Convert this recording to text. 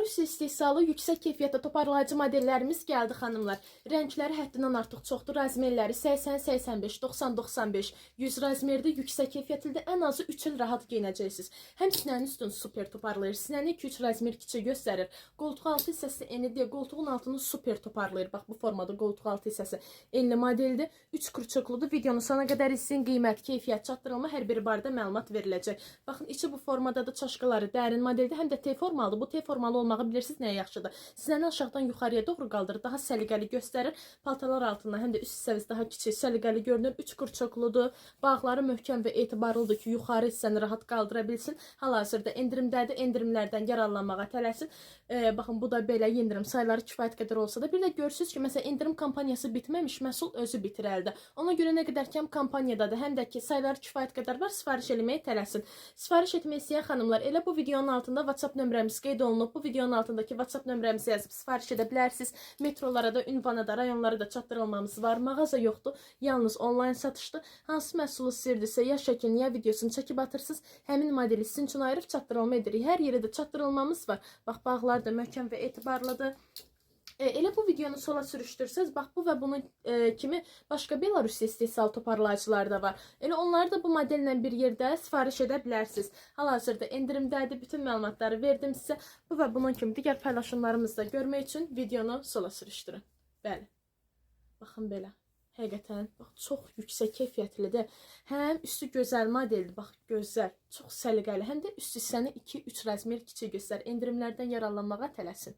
Belarus istehsalı yüksək keyfiyyətli toparlayıcı modellərimiz gəldi xanımlar. Rəngləri həddindən artıq çoxdur. Razmerləri 80, 85, 90, 95, 100 razmerdə yüksək keyfiyyətlidir. Ən azı 3 il rahat geyinəcəksiniz. Həm sinənin üstünü super toparlayır. Sinəni 2-3 razmer kiçik göstərir. Qoltuq altı hissəsi enidir. Qoltuğun altını super toparlayır. Bax bu formada qoltuq altı hissəsi enli modeldir. 3 kurçukludur. Videonun sona qədər izin, qiymət, keyfiyyət, çatdırılma hər biri barədə məlumat veriləcək. Baxın, içi bu formadadır. Çaşqaları dərin modeldir. Həm də T formalıdır. Bu T formalı olmağı bilirsiniz nəyə yaxşıdır. Sinəni aşağıdan yuxarıya doğru qaldırır. Daha səliqəli göstərir. Paltarlar altından həm də üst hissəniz daha kiçik, səliqəli görünür. 3 kurçukludur. Bağları möhkəm və etibarlıdır ki, yuxarı hissəni rahat qaldıra bilsin. Hal-hazırda endirimdədir. Endirimlərdən yararlanmağa tələsin. Baxın, bu da belə endirim sayları kifayət qədər olsa da. Bir də görürsünüz ki, məsələn, endirim kampaniyası bitməmiş, məhsul özü bitir əldə. Ona görə nə qədər kəm kampaniyadadır, həm də ki, sayları kifayət qədər var, sifariş eləməyə tələsin. Sifariş etmək istəyən xanımlar, elə bu videonun altında WhatsApp nömrəmiz qeyd olunub. Bu videonun altındakı WhatsApp nömrəmizi yazıb sifariş edə bilərsiniz. Metrolara da, ünvana da, rayonlara da çatdırılmamız var. Mağaza yoxdur, yalnız onlayn satışdır. Hansı məhsulu istəyirdisə, ya şəklini, ya videosunu çəkib atırsınız. Həmin modeli sizin üçün ayırıb çatdırılma edirik. Hər yerə də çatdırılmamız var. Bax, bağlar da möhkəm və etibarlıdır. Elə bu videonu sola sürüşdürsəz, bax bu və bunun kimi başqa Belarus istehsal toparlayıcılar da var. Elə onları da bu modellə bir yerdə sifariş edə bilərsiniz. Hal-hazırda endirimdədir, bütün məlumatları verdim sizə. Bu və bunun kimi digər paylaşımlarımızı da görmək üçün videonu sola sürüşdürün. Bəli, baxın belə. Həqiqətən, bax, çox yüksək keyfiyyətlidir. Həm üstü gözəl modeldir, bax, gözəl, çox səliqəli. Həm də üst hissəni 2-3 razmer kiçik göstərir. Endirimlərdən yararlanmağa tələsin.